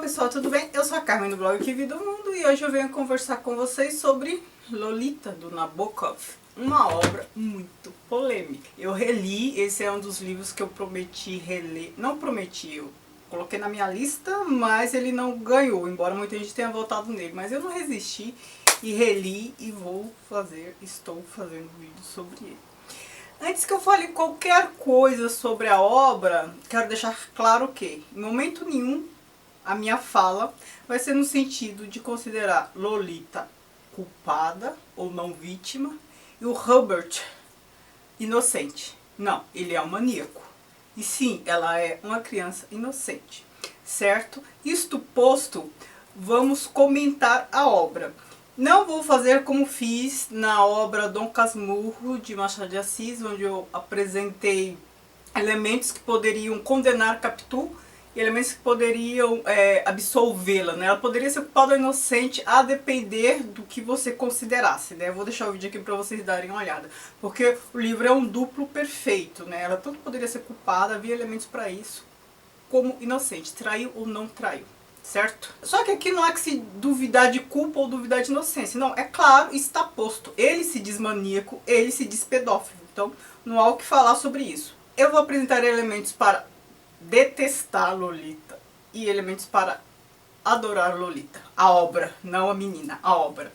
pessoal, tudo bem? Eu sou a Carmen do blog Que Vida do Mundo e hoje eu venho conversar com vocês sobre Lolita, do Nabokov. Uma obra muito polêmica. Eu reli, esse é um dos livros que eu prometi reler. Não prometi, eu coloquei na minha lista, mas ele não ganhou, embora muita gente tenha votado nele. Mas eu não resisti e reli e estou fazendo vídeo sobre ele. Antes que eu fale qualquer coisa sobre a obra, quero deixar claro que, em momento nenhum, a minha fala vai ser no sentido de considerar Lolita culpada ou não vítima e o Hubert inocente. Não, ele é um maníaco. E sim, ela é uma criança inocente, certo? Isto posto, vamos comentar a obra. Não vou fazer como fiz na obra Dom Casmurro, de Machado de Assis, onde eu apresentei elementos que poderiam condenar Capitu e elementos que poderiam absolvê-la, né? Ela poderia ser culpada ou inocente a depender do que você considerasse, né? Eu vou deixar o vídeo aqui para vocês darem uma olhada, porque o livro é um duplo perfeito, né? Ela tanto poderia ser culpada, havia elementos para isso, como inocente, traiu ou não traiu. Certo? Só que aqui não há que se duvidar de culpa ou duvidar de inocência. Não, é claro, está posto. Ele se diz maníaco, ele se diz pedófilo. Então, não há o que falar sobre isso. Eu vou apresentar elementos para detestar Lolita e elementos para adorar Lolita. A obra, não a menina, a obra.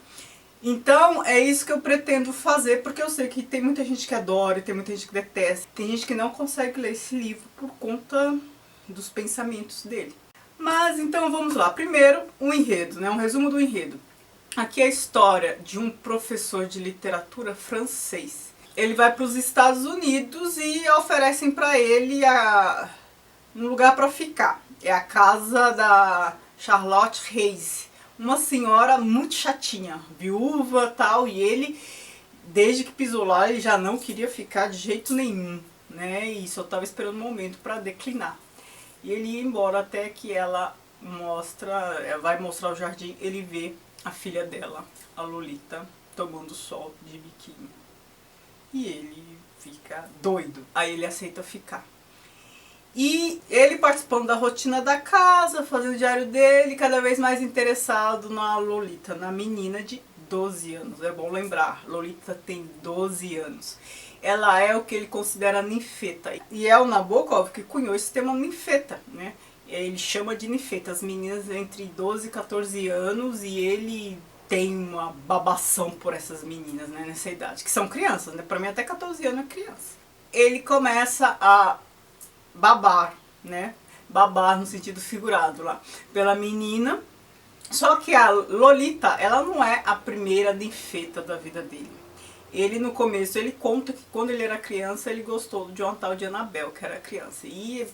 Então, é isso que eu pretendo fazer, porque eu sei que tem muita gente que adora e tem muita gente que detesta. Tem gente que não consegue ler esse livro por conta dos pensamentos dele. Mas então vamos lá. Primeiro, o enredo, né? Um resumo do enredo. Aqui é a história de um professor de literatura francês. Ele vai para os Estados Unidos e oferecem para ele um lugar para ficar. É a casa da Charlotte Reis, uma senhora muito chatinha, viúva tal, e ele, desde que pisou lá, ele já não queria ficar de jeito nenhum, né? E só estava esperando o momento para declinar. E ele ia embora até que ela vai mostrar o jardim, ele vê a filha dela, a Lolita, tomando sol de biquíni. E ele fica doido, aí ele aceita ficar. E ele participando da rotina da casa, fazendo o diário dele, cada vez mais interessado na Lolita, na menina de 12 anos. É bom lembrar, Lolita tem 12 anos. Ela é o que ele considera ninfeta. E é o Nabokov que cunhou esse termo ninfeta, né? Ele chama de ninfeta as meninas entre 12 e 14 anos e ele tem uma babação por essas meninas, né, nessa idade, que são crianças, né? Pra mim até 14 anos é criança. Ele começa a babar, né? Babar no sentido figurado lá, pela menina. Só que a Lolita, ela não é a primeira ninfeta da vida dele. Ele no começo, ele conta que quando ele era criança, ele gostou de uma tal de Annabelle, que era criança. E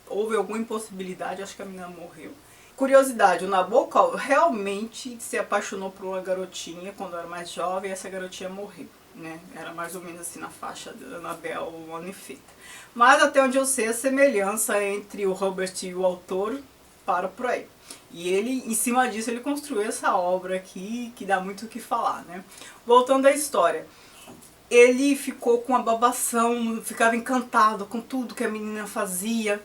houve alguma impossibilidade, acho que a menina morreu. Curiosidade, o Nabokov realmente se apaixonou por uma garotinha quando era mais jovem, e essa garotinha morreu, né? Era mais ou menos assim na faixa da Annabelle, uma ninfeta. Mas até onde eu sei, a semelhança entre o Robert e o autor para por aí. E ele, em cima disso, ele construiu essa obra aqui, que dá muito o que falar, né? Voltando à história. Ele ficou com a babação, ficava encantado com tudo que a menina fazia.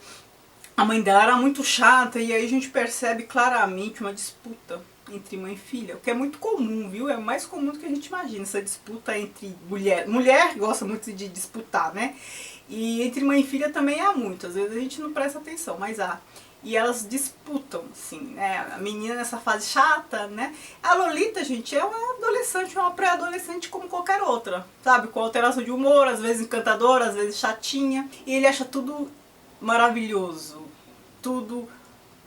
A mãe dela era muito chata e aí a gente percebe claramente uma disputa entre mãe e filha, o que é muito comum, viu? É mais comum do que a gente imagina, essa disputa entre mulher. Mulher gosta muito de disputar, né? E entre mãe e filha também há muito, às vezes a gente não presta atenção, mas há. E elas disputam, assim, né? A menina nessa fase chata, né? A Lolita, gente, é uma adolescente, uma pré-adolescente como qualquer outra, sabe? Com alteração de humor, às vezes encantadora, às vezes chatinha. E ele acha tudo maravilhoso, tudo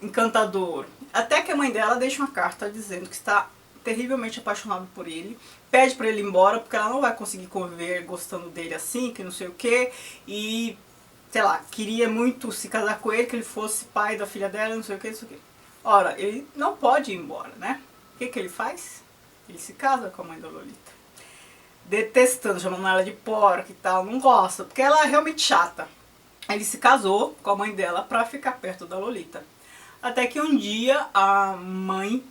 encantador. Até que a mãe dela deixa uma carta dizendo que está terrivelmente apaixonada por ele, pede para ele ir embora, porque ela não vai conseguir conviver gostando dele assim, que não sei o que, e sei lá, queria muito se casar com ele, que ele fosse pai da filha dela, não sei o que, não sei o que. Ora, ele não pode ir embora, né? O que ele faz? Ele se casa com a mãe da Lolita. Detestando, chamando ela de porca e tal, não gosta, porque ela é realmente chata. Ele se casou com a mãe dela pra ficar perto da Lolita. Até que um dia a mãe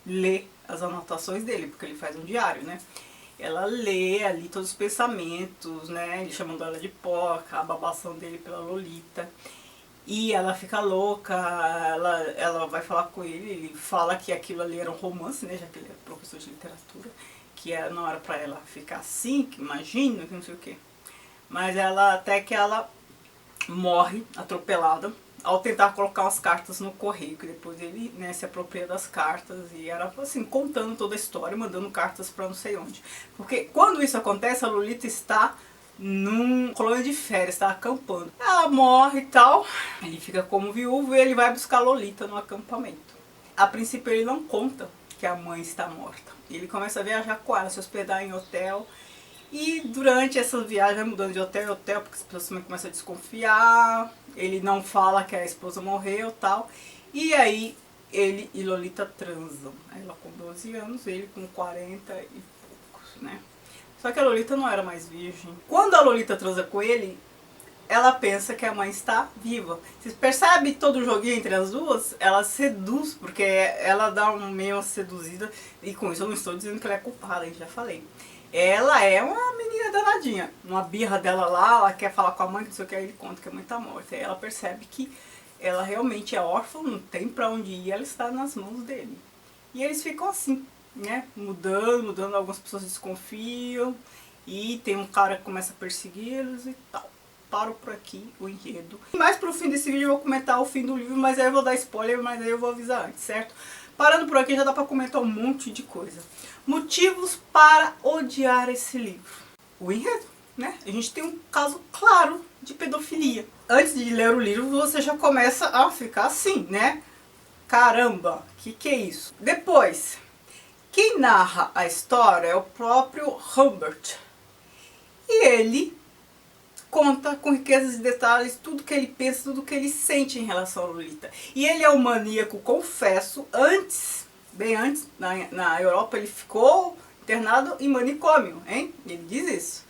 lê as anotações dele, porque ele faz um diário, né? Ela lê ali todos os pensamentos, né? Ele chamando ela de porca, a babação dele pela Lolita. E ela fica louca, ela vai falar com ele fala que aquilo ali era um romance, né, já que ele é professor de literatura, que não era pra ela ficar assim, que imagina, que não sei o quê. Mas até que ela morre atropelada ao tentar colocar umas cartas no correio, que depois ele, né, se apropria das cartas e era assim, contando toda a história, mandando cartas pra não sei onde. Porque quando isso acontece, a Lolita está num colônia de férias, está acampando. Ela morre e tal, ele fica como viúvo e ele vai buscar a Lolita no acampamento. A princípio ele não conta que a mãe está morta. Ele começa a viajar com ela, se hospedar em hotel. E durante essa viagem vai mudando de hotel em hotel, porque as pessoas também começam a desconfiar. Ele não fala que a esposa morreu e tal. E aí ele e Lolita transam. Ela com 12 anos, ele com 40 e poucos, né? Só que a Lolita não era mais virgem. Quando a Lolita transa com ele, ela pensa que a mãe está viva. Vocês percebem todo o joguinho entre as duas? Ela seduz, porque ela dá meio seduzida. E com isso eu não estou dizendo que ela é culpada, já falei. Ela é uma menina danadinha. Uma birra dela lá, ela quer falar com a mãe, que não sei o que, aí ele conta que a mãe está morta. Aí ela percebe que ela realmente é órfã, não tem pra onde ir, ela está nas mãos dele. E eles ficam assim, né, mudando, algumas pessoas desconfiam, e tem um cara que começa a persegui-los e tal. Paro por aqui o enredo. Mais pro fim desse vídeo eu vou comentar o fim do livro, mas aí eu vou dar spoiler, mas aí eu vou avisar antes, certo? Parando por aqui já dá pra comentar um monte de coisa. Motivos para odiar esse livro. O enredo, né? A gente tem um caso claro de pedofilia. Antes de ler o livro você já começa a ficar assim, né? Caramba, que é isso? Depois, quem narra a história é o próprio Humbert. E ele conta com riquezas de detalhes tudo que ele pensa, tudo que ele sente em relação a Lolita. E ele é um maníaco, confesso, bem antes, na Europa, ele ficou internado em manicômio, hein? Ele diz isso.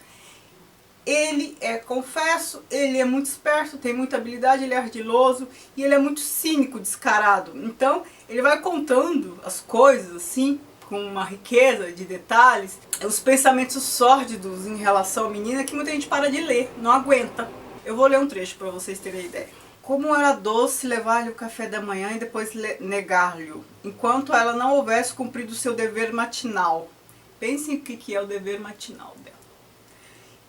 Ele é, confesso, ele é muito esperto, tem muita habilidade, ele é ardiloso e ele é muito cínico, descarado. Então, ele vai contando as coisas assim, com uma riqueza de detalhes, os pensamentos sórdidos em relação à menina que muita gente para de ler, não aguenta. Eu vou ler um trecho para vocês terem ideia. Como era doce levar-lhe o café da manhã e depois negar-lhe, enquanto ela não houvesse cumprido o seu dever matinal. Pensem o que é o dever matinal dela.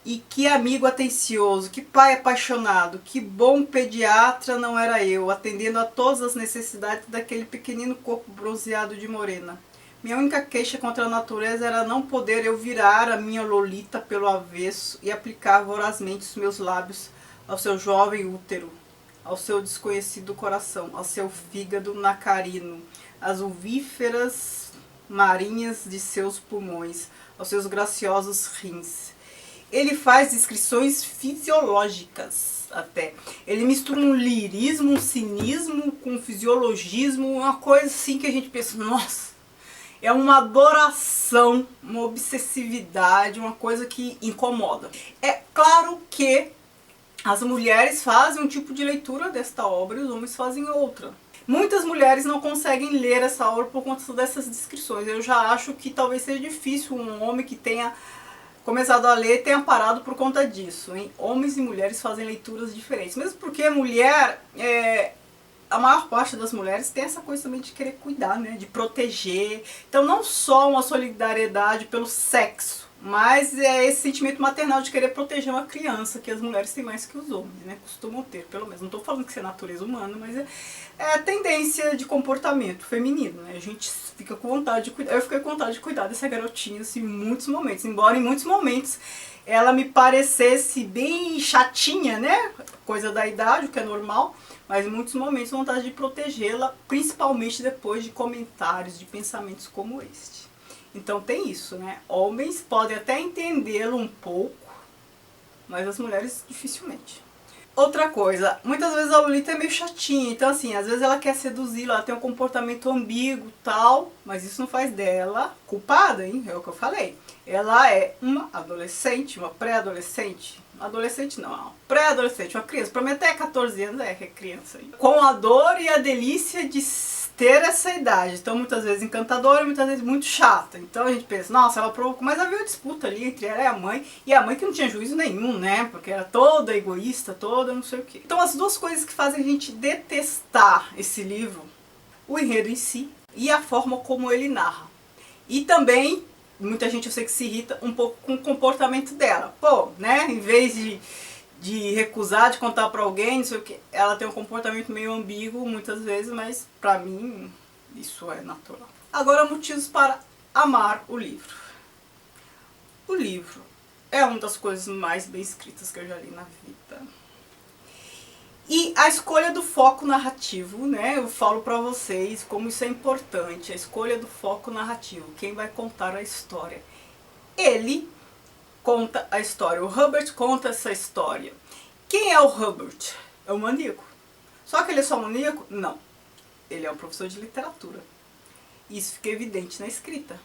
E que amigo atencioso, que pai apaixonado, que bom pediatra não era eu, atendendo a todas as necessidades daquele pequenino corpo bronzeado de morena. Minha única queixa contra a natureza era não poder eu virar a minha Lolita pelo avesso e aplicar vorazmente os meus lábios ao seu jovem útero, ao seu desconhecido coração, ao seu fígado nacarino, às uvíferas marinhas de seus pulmões, aos seus graciosos rins. Ele faz descrições fisiológicas até. Ele mistura um lirismo, um cinismo com um fisiologismo, uma coisa assim que a gente pensa, nossa, é uma adoração, uma obsessividade, uma coisa que incomoda. É claro que as mulheres fazem um tipo de leitura desta obra e os homens fazem outra. Muitas mulheres não conseguem ler essa obra por conta dessas descrições. Eu já acho que talvez seja difícil um homem que tenha começado a ler tenha parado por conta disso, hein? Homens e mulheres fazem leituras diferentes. Mesmo porque a mulher, a maior parte das mulheres tem essa coisa também de querer cuidar, né? De proteger. Então não só uma solidariedade pelo sexo, mas é esse sentimento maternal de querer proteger uma criança, que as mulheres têm mais que os homens, né? Costumam ter, pelo menos. Não estou falando que isso é natureza humana, mas é a tendência de comportamento feminino, né? A gente fica com vontade de cuidar. Eu fiquei com vontade de cuidar dessa garotinha assim, em muitos momentos. Embora em muitos momentos ela me parecesse bem chatinha, né? Coisa da idade, o que é normal. Mas em muitos momentos vontade de protegê-la, principalmente depois de comentários, de pensamentos como este. Então tem isso, né? Homens podem até entendê-lo um pouco, mas as mulheres dificilmente. Outra coisa, muitas vezes a Lolita é meio chatinha, então assim, às vezes ela quer seduzir, ela tem um comportamento ambíguo tal, mas isso não faz dela culpada, hein? É o que eu falei. Ela é uma adolescente, uma pré-adolescente. Adolescente não, uma pré-adolescente, uma criança. Pra mim até 14 anos é criança. Hein? Com a dor e a delícia de ter essa idade tão muitas vezes encantadora, muitas vezes muito chata. Então a gente pensa, nossa, ela provocou, mas havia uma disputa ali entre ela e a mãe que não tinha juízo nenhum, né? Porque era toda egoísta, toda não sei o quê. Então as duas coisas que fazem a gente detestar esse livro, o enredo em si e a forma como ele narra. E também, muita gente eu sei que se irrita um pouco com o comportamento dela. Pô, né? Em vez de recusar, de contar pra alguém, não sei o que. Ela tem um comportamento meio ambíguo muitas vezes, mas pra mim isso é natural. Agora, motivos para amar o livro. O livro é uma das coisas mais bem escritas que eu já li na vida. E a escolha do foco narrativo, né? Eu falo pra vocês como isso é importante, a escolha do foco narrativo. Quem vai contar a história? Ele conta a história. O Hubbard conta essa história. Quem é o Hubbard? É um maníaco. Só que ele é só maníaco? Não. Ele é um professor de literatura. Isso fica evidente na escrita.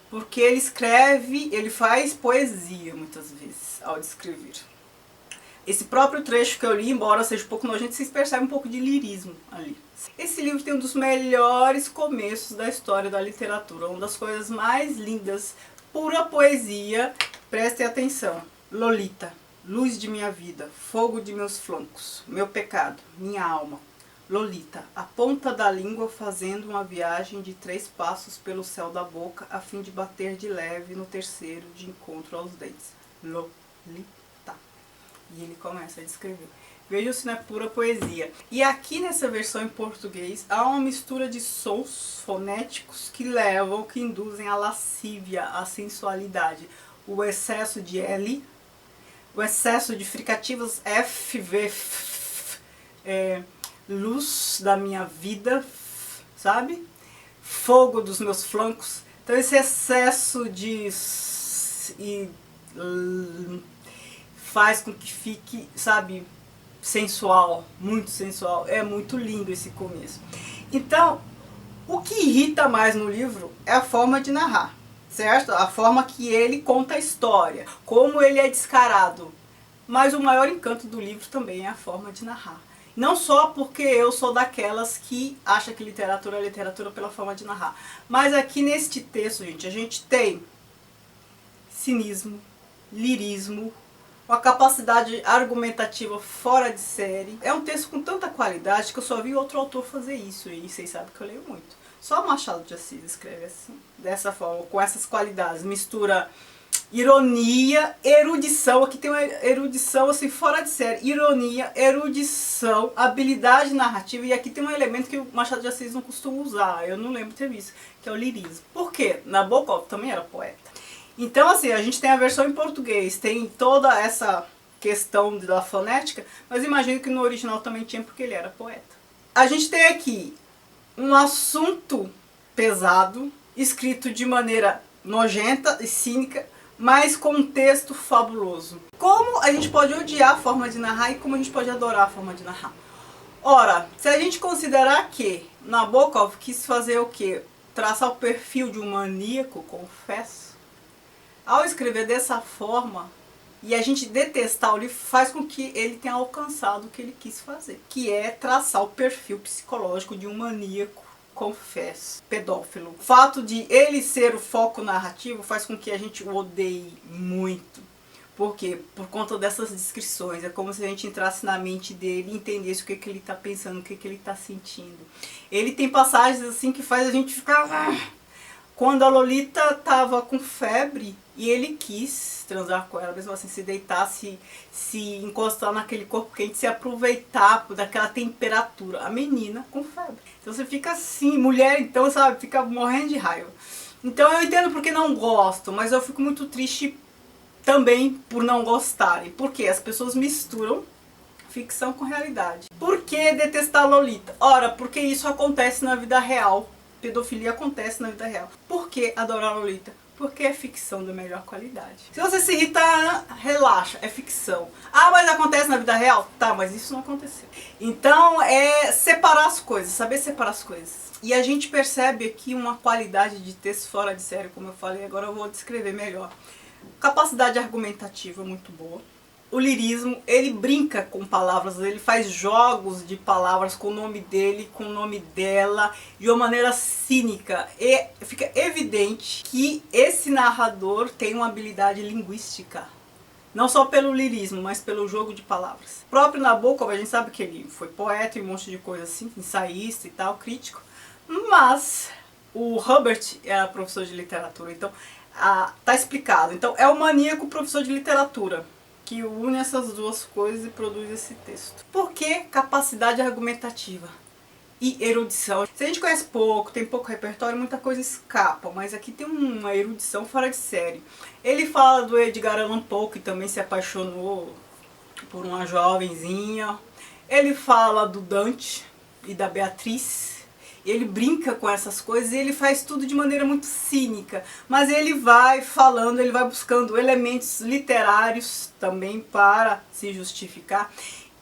Porque ele escreve, ele faz poesia muitas vezes ao descrever. Esse próprio trecho que eu li, embora seja um pouco nojento, vocês percebem um pouco de lirismo ali. Esse livro tem um dos melhores começos da história da literatura. Uma das coisas mais lindas, pura poesia. Prestem atenção. Lolita, luz de minha vida, fogo de meus flancos, meu pecado, minha alma. Lolita, a ponta da língua fazendo uma viagem de 3 passos pelo céu da boca, a fim de bater de leve no terceiro de encontro aos dentes. Lolita. E ele começa a descrever. Vejam se não é pura poesia. E aqui nessa versão em português há uma mistura de sons fonéticos que levam, que induzem a lascívia, a sensualidade. O excesso de L, o excesso de fricativos F, V, F, luz da minha vida, sabe? Fogo dos meus flancos. Então esse excesso de faz com que fique, sabe, sensual, muito sensual. É muito lindo esse começo. Então, o que irrita mais no livro é a forma de narrar, certo? A forma que ele conta a história, como ele é descarado. Mas o maior encanto do livro também é a forma de narrar. Não só porque eu sou daquelas que acha que literatura é literatura pela forma de narrar. Mas aqui neste texto, gente, a gente tem cinismo, lirismo, uma capacidade argumentativa fora de série. É um texto com tanta qualidade que eu só vi outro autor fazer isso, e vocês sabem que eu leio muito. Só Machado de Assis escreve assim, dessa forma, com essas qualidades. Mistura ironia, erudição. Aqui tem uma erudição assim fora de série. Ironia, erudição, habilidade narrativa. E aqui tem um elemento que o Machado de Assis não costuma usar, eu não lembro de ter visto, que é o lirismo. Por quê? Nabokov também era poeta. Então, assim, a gente tem a versão em português, tem toda essa questão da fonética, mas imagino que no original também tinha, porque ele era poeta. A gente tem aqui um assunto pesado, escrito de maneira nojenta e cínica, mas com um texto fabuloso. Como a gente pode odiar a forma de narrar e como a gente pode adorar a forma de narrar? Ora, se a gente considerar que Nabokov quis fazer o quê? Traçar o perfil de um maníaco, confesso. Ao escrever dessa forma, e a gente detestar o livro, faz com que ele tenha alcançado o que ele quis fazer, que é traçar o perfil psicológico de um maníaco, confesso, pedófilo. O fato de ele ser o foco narrativo faz com que a gente o odeie muito. Por quê? Por conta dessas descrições. É como se a gente entrasse na mente dele e entendesse o que, que ele está pensando, o que, que ele está sentindo. Ele tem passagens assim que faz a gente ficar... Quando a Lolita estava com febre e ele quis transar com ela, mesmo assim, se deitar, se encostar naquele corpo quente, se aproveitar daquela temperatura. A menina com febre. Então você fica assim, mulher então, sabe, fica morrendo de raiva. Então eu entendo porque não gosto, mas eu fico muito triste também por não gostarem. Porque as pessoas misturam ficção com realidade. Por que detestar a Lolita? Ora, porque isso acontece na vida real. Pedofilia acontece na vida real. Por que adorar a Lolita? Porque é ficção da melhor qualidade. Se você se irritar, relaxa, é ficção. Ah, mas acontece na vida real? Tá, mas isso não aconteceu. Então é separar as coisas, saber separar as coisas. E a gente percebe aqui uma qualidade de texto fora de série, como eu falei, agora eu vou descrever melhor. Capacidade argumentativa muito boa. o lirismo, ele brinca com palavras, ele faz jogos de palavras com o nome dele, com o nome dela, de uma maneira cínica. E fica evidente que esse narrador tem uma habilidade linguística. Não só pelo lirismo, mas pelo jogo de palavras. O próprio Nabokov, a gente sabe que ele foi poeta e um monte de coisa assim, ensaísta e tal, crítico. Mas o Hubbard era professor de literatura, então tá explicado. Então é o maníaco professor de literatura que une essas duas coisas e produz esse texto. Por que capacidade argumentativa e erudição? Se a gente conhece pouco, tem pouco repertório, muita coisa escapa, mas aqui tem uma erudição fora de série. Ele fala do Edgar Allan Poe, que também se apaixonou por uma jovenzinha. Ele fala do Dante e da Beatriz. Ele brinca com essas coisas e ele faz tudo de maneira muito cínica, mas ele vai falando, ele vai buscando elementos literários também para se justificar.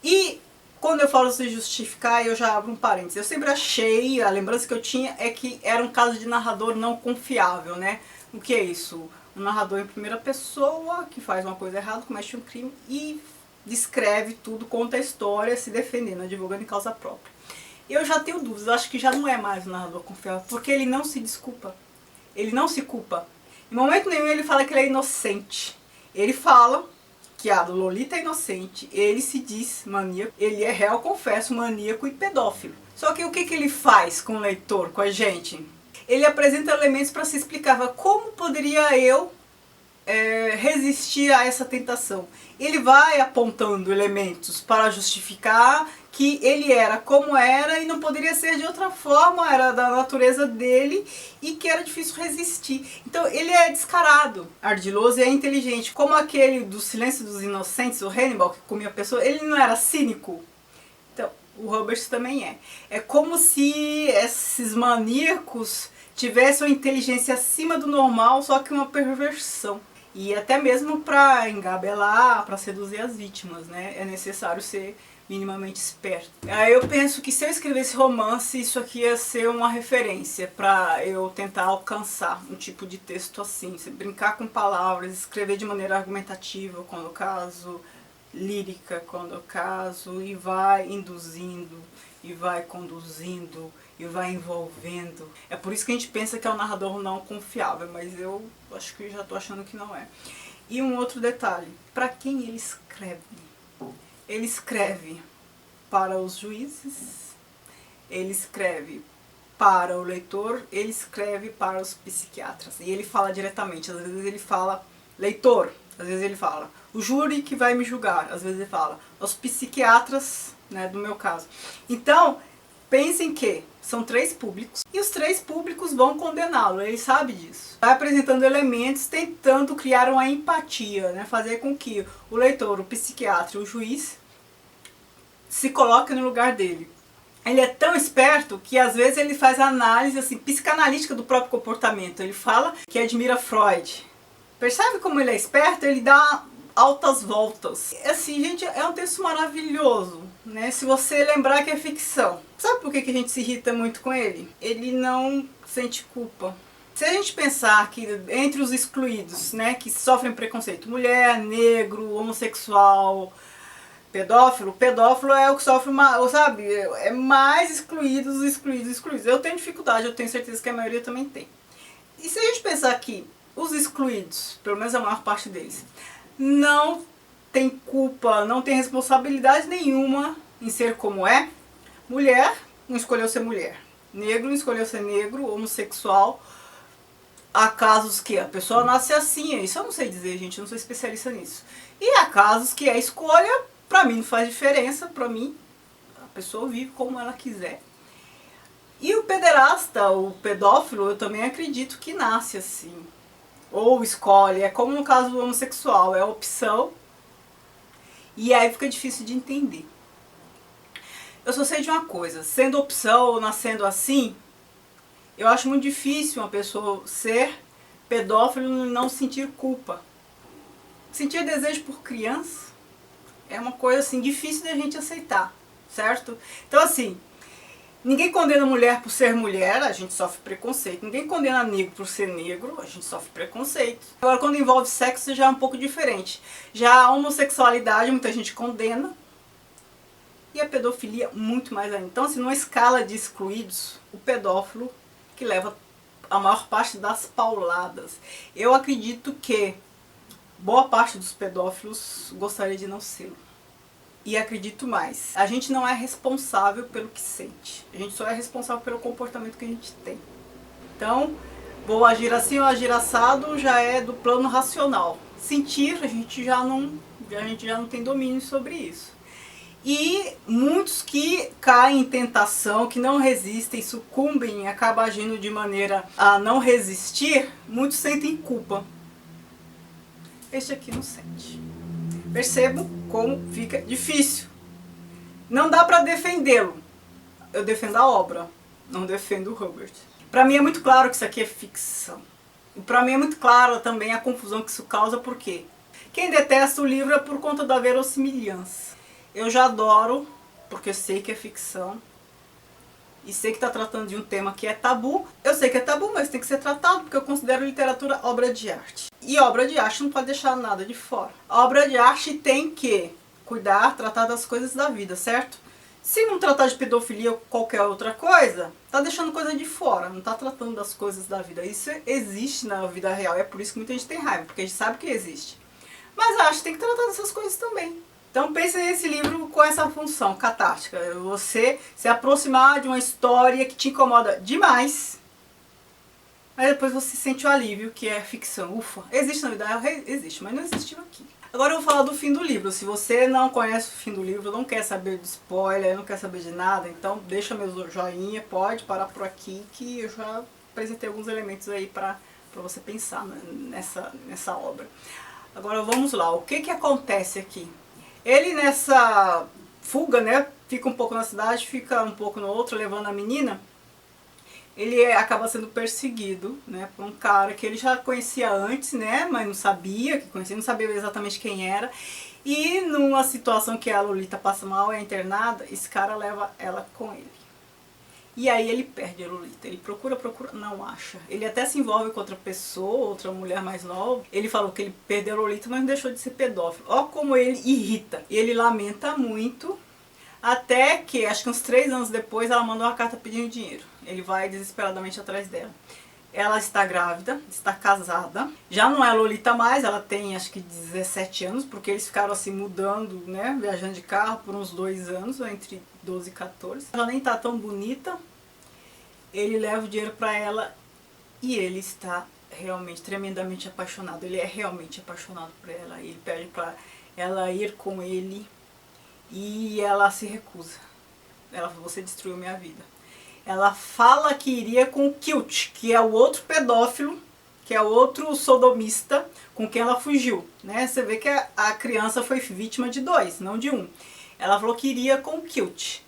E quando eu falo se justificar, eu já abro um parênteses. Eu sempre achei, a lembrança que eu tinha é que era um caso de narrador não confiável, né? O que é isso? Um narrador em primeira pessoa que faz uma coisa errada, comete um crime e descreve tudo, conta a história, se defendendo, advogando em causa própria. Eu já tenho dúvidas, acho que já não é mais um narrador confiável, porque ele não se desculpa, ele não se culpa. Em momento nenhum ele fala que ele é inocente. Ele fala que a Lolita é inocente, ele se diz maníaco, ele é réu, confesso, maníaco e pedófilo. Só que o que ele faz com o leitor, com a gente? Ele apresenta elementos para se explicar, como poderia eu resistir a essa tentação. Ele vai apontando elementos para justificar que ele era como era e não poderia ser de outra forma, era da natureza dele e que era difícil resistir. Então ele é descarado, ardiloso e é inteligente. Como aquele do Silêncio dos Inocentes, o Hannibal, que comia pessoas, ele não era cínico. Então o Hubbard também é. É como se esses maníacos tivessem uma inteligência acima do normal, só que uma perversão. E até mesmo para engabelar, para seduzir as vítimas, né? É necessário ser minimamente esperto. Aí eu penso que se eu escrevesse romance, isso aqui ia ser uma referência para eu tentar alcançar um tipo de texto assim. Você brincar com palavras, escrever de maneira argumentativa, quando o caso, lírica, quando o caso, e vai induzindo, e vai conduzindo, e vai envolvendo. É por isso que a gente pensa que é um narrador não confiável, mas eu acho que já estou achando que não é. E um outro detalhe, para quem ele escreve? Ele escreve para os juízes, ele escreve para o leitor, ele escreve para os psiquiatras. E ele fala diretamente, às vezes ele fala leitor, às vezes ele fala o júri que vai me julgar, às vezes ele fala os psiquiatras, né, do meu caso. Então, pensem que são 3 públicos e os 3 públicos vão condená-lo, ele sabe disso. Vai apresentando elementos, tentando criar uma empatia, né? Fazer com que o leitor, o psiquiatra e o juiz se coloquem no lugar dele. Ele é tão esperto que às vezes ele faz análise assim, psicanalítica do próprio comportamento. Ele fala que admira Freud. Percebe como ele é esperto? Ele dá altas voltas. Assim, gente, é um texto maravilhoso, né? Se você lembrar que é ficção. Sabe por que a gente se irrita muito com ele? Ele não sente culpa. Se a gente pensar que entre os excluídos, né, que sofrem preconceito, mulher, negro, homossexual, pedófilo, pedófilo é o que sofre uma, sabe, é mais excluídos, excluídos. Eu tenho dificuldade, eu tenho certeza que a maioria também tem. E se a gente pensar que os excluídos, pelo menos a maior parte deles, não tem culpa, não tem responsabilidade nenhuma em ser como é. Mulher não escolheu ser mulher, negro não escolheu ser negro, homossexual. Há casos que a pessoa nasce assim, isso eu não sei dizer, gente, eu não sou especialista nisso. E há casos que a escolha, pra mim não faz diferença, pra mim a pessoa vive como ela quiser. E o pederasta, o pedófilo, eu também acredito que nasce assim. Ou escolhe, é como no caso do homossexual, é opção. E aí fica difícil de entender. Eu só sei de uma coisa, sendo opção ou nascendo assim, eu acho muito difícil uma pessoa ser pedófilo e não sentir culpa. Sentir desejo por criança é uma coisa assim difícil da gente aceitar, certo? Então assim, Ninguém condena mulher por ser mulher, a gente sofre preconceito. Ninguém condena negro por ser negro, a gente sofre preconceito. Agora, quando envolve sexo, já é um pouco diferente. Já a homossexualidade, muita gente condena. E a pedofilia, muito mais ainda. Então, assim, numa escala de excluídos, o pedófilo que leva a maior parte das pauladas. Eu acredito que boa parte dos pedófilos gostaria de não ser. E acredito mais, a gente não é responsável pelo que sente. A gente só é responsável pelo comportamento que a gente tem. Então, vou agir assim ou agir assado já é do plano racional. Sentir, a gente já não tem domínio sobre isso. E muitos que caem em tentação, que não resistem, sucumbem, acabam agindo de maneira a não resistir, muitos sentem culpa. Este aqui não sente. Percebam como fica difícil. Não dá para defendê-lo. Eu defendo a obra, não defendo o Herbert. Para mim é muito claro que isso aqui é ficção. E para mim é muito claro também a confusão que isso causa, por quê? Quem detesta o livro é por conta da verossimilhança. Eu já adoro, porque eu sei que é ficção. E sei que está tratando de um tema que é tabu. Eu sei que é tabu, mas tem que ser tratado, porque eu considero literatura obra de arte. E obra de arte não pode deixar nada de fora. A obra de arte tem que cuidar, tratar das coisas da vida, certo? Se não tratar de pedofilia ou qualquer outra coisa, tá deixando coisa de fora, não tá tratando das coisas da vida. Isso existe na vida real, é por isso que muita gente tem raiva, porque a gente sabe que existe. Mas a arte tem que tratar dessas coisas também. Então pense nesse livro com essa função catártica. Você se aproximar de uma história que te incomoda demais, mas depois você sente o alívio, que é ficção. Ufa, existe na vida real? Existe, mas não existiu aqui. Agora eu vou falar do fim do livro. Se você não conhece o fim do livro, não quer saber de spoiler, não quer saber de nada, então deixa meu joinha, pode parar por aqui, que eu já apresentei alguns elementos aí para você pensar nessa obra. Agora vamos lá, o que acontece aqui? Ele nessa fuga, né, fica um pouco na cidade, fica um pouco no outro, levando a menina. Ele acaba sendo perseguido, né, por um cara que ele já conhecia antes, né, mas não sabia que conhecia, não sabia exatamente quem era. E numa situação que a Lolita passa mal, é internada, esse cara leva ela com ele. E aí ele perde a Lolita, ele procura, não acha. Ele até se envolve com outra pessoa, outra mulher mais nova. Ele falou que ele perdeu a Lolita, mas não deixou de ser pedófilo. Ó como ele irrita. Ele lamenta muito, até que, acho que uns 3 anos depois, ela mandou uma carta pedindo dinheiro. Ele vai desesperadamente atrás dela. Ela está grávida, está casada. Já não é Lolita mais, ela tem acho que 17 anos, porque eles ficaram assim mudando, né, viajando de carro por uns 2 anos, entre 12 e 14. Ela nem tá tão bonita. Ele leva o dinheiro para ela e ele está realmente tremendamente apaixonado. Ele é realmente apaixonado por ela. Ele pede para ela ir com ele e ela se recusa. Ela fala, você destruiu minha vida. Ela fala que iria com o Kilt, que é o outro pedófilo, que é o outro sodomista com quem ela fugiu, né? Você vê que a criança foi vítima de 2, não de 1. Ela falou que iria com o Kilt,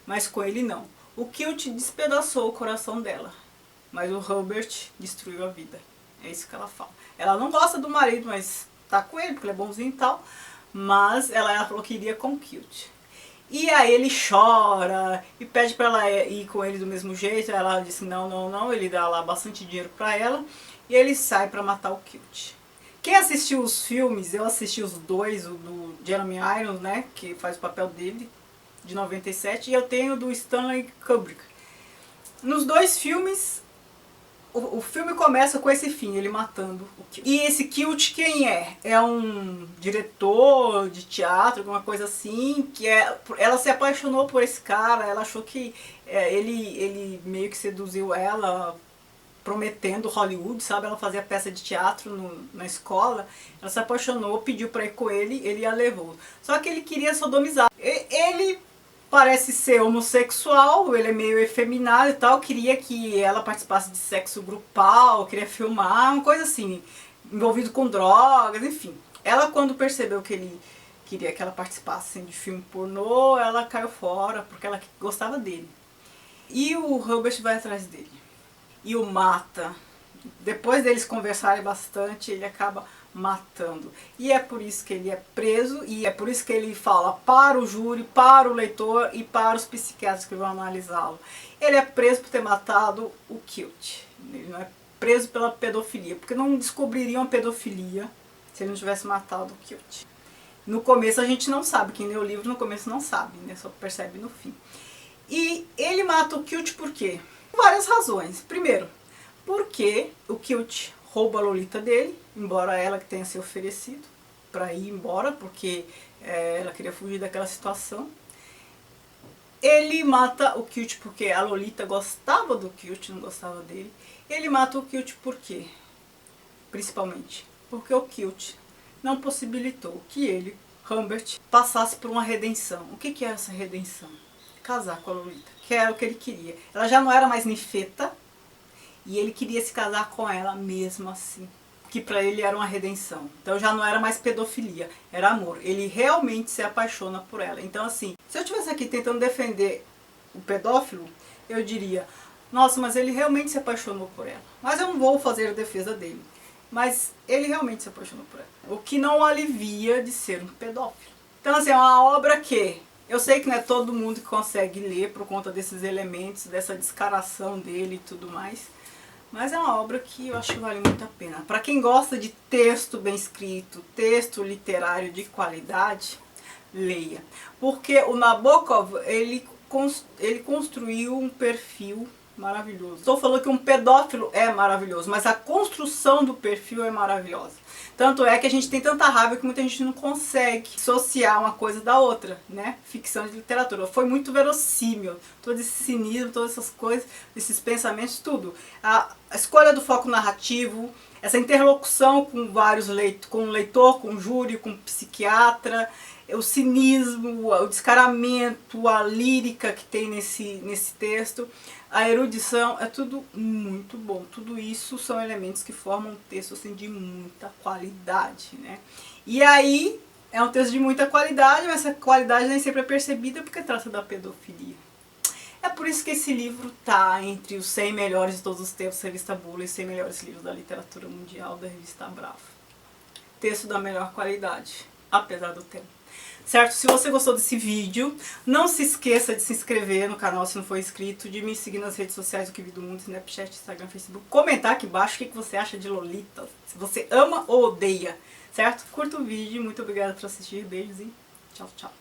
mas com ele não. O Kilt despedaçou o coração dela, mas o Herbert destruiu a vida. É isso que ela fala. Ela não gosta do marido, mas tá com ele, porque ele é bonzinho e tal, mas ela falou que iria com o Kilt. E aí ele chora e pede para ela ir com ele do mesmo jeito. Ela disse não, não, não. Ele dá lá bastante dinheiro para ela e ele sai para matar o Kilt. Quem assistiu os filmes, eu assisti os 2, o do Jeremy Irons, né, que faz o papel dele, de 97, e eu tenho do Stanley Kubrick. Nos 2 filmes, o filme começa com esse fim, ele matando o Kilt. E esse Kilt quem é? É um diretor de teatro, alguma coisa assim, que ela se apaixonou por esse cara, ela achou que ele meio que seduziu ela, prometendo Hollywood, sabe? Ela fazia peça de teatro na escola, ela se apaixonou, pediu pra ir com ele a levou. Só que ele queria sodomizar. Ele parece ser homossexual, ele é meio efeminado e tal, queria que ela participasse de sexo grupal, queria filmar, uma coisa assim, envolvido com drogas, enfim. Ela, quando percebeu que ele queria que ela participasse de filme pornô, ela caiu fora, porque ela gostava dele. E o Herbert vai atrás dele e o mata. Depois deles conversarem bastante, ele acaba matando. E é por isso que ele é preso, e é por isso que ele fala para o júri, para o leitor e para os psiquiatras que vão analisá-lo. Ele é preso por ter matado o Kilt. Ele não é preso pela pedofilia, porque não descobririam a pedofilia se ele não tivesse matado o Kilt. No começo a gente não sabe, quem lê o livro no começo não sabe, né? Só percebe no fim. E ele mata o Kilt por quê? Por várias razões. Primeiro, porque o Kilt rouba a Lolita dele, embora ela que tenha se oferecido para ir embora, porque ela queria fugir daquela situação. Ele mata o Kilt porque a Lolita gostava do Kilt, não gostava dele. Ele mata o Kilt por quê? Principalmente porque o Kilt não possibilitou que ele, Humbert, passasse por uma redenção. O que é essa redenção? Casar com a Lolita, que era o que ele queria. Ela já não era mais ninfeta e ele queria se casar com ela mesmo assim, que para ele era uma redenção. Então já não era mais pedofilia, era amor. Ele realmente se apaixona por ela. Então assim, se eu estivesse aqui tentando defender o pedófilo, eu diria, nossa, mas ele realmente se apaixonou por ela. Mas eu não vou fazer a defesa dele. Mas ele realmente se apaixonou por ela. O que não alivia de ser um pedófilo. Então assim, é uma obra que eu sei que não é todo mundo que consegue ler por conta desses elementos, dessa descaração dele e tudo mais. Mas é uma obra que eu acho que vale muito a pena. Para quem gosta de texto bem escrito, texto literário de qualidade, leia. Porque o Nabokov, ele construiu um perfil maravilhoso. Estou falando que um pedófilo é maravilhoso, mas a construção do perfil é maravilhosa. Tanto é que a gente tem tanta raiva que muita gente não consegue associar uma coisa da outra, né? Ficção de literatura. Foi muito verossímil. Todo esse cinismo, todas essas coisas, esses pensamentos, tudo. A escolha do foco narrativo, essa interlocução com vários com o leitor, com o júri, com o psiquiatra, o cinismo, o descaramento, a lírica que tem nesse texto, a erudição, é tudo muito bom. Tudo isso são elementos que formam um texto assim, de muita qualidade, né? E aí, é um texto de muita qualidade, mas essa qualidade nem sempre é percebida porque trata da pedofilia. É por isso que esse livro está entre os 100 melhores de todos os tempos da revista Bula e 100 melhores livros da literatura mundial da revista Bravo. Texto da melhor qualidade, apesar do tempo. Certo? Se você gostou desse vídeo, não se esqueça de se inscrever no canal se não for inscrito, de me seguir nas redes sociais do Que Vi do Mundo, Snapchat, Instagram, Facebook, comentar aqui embaixo o que você acha de Lolita, se você ama ou odeia, certo? Curta o vídeo, muito obrigada por assistir, beijos e tchau, tchau.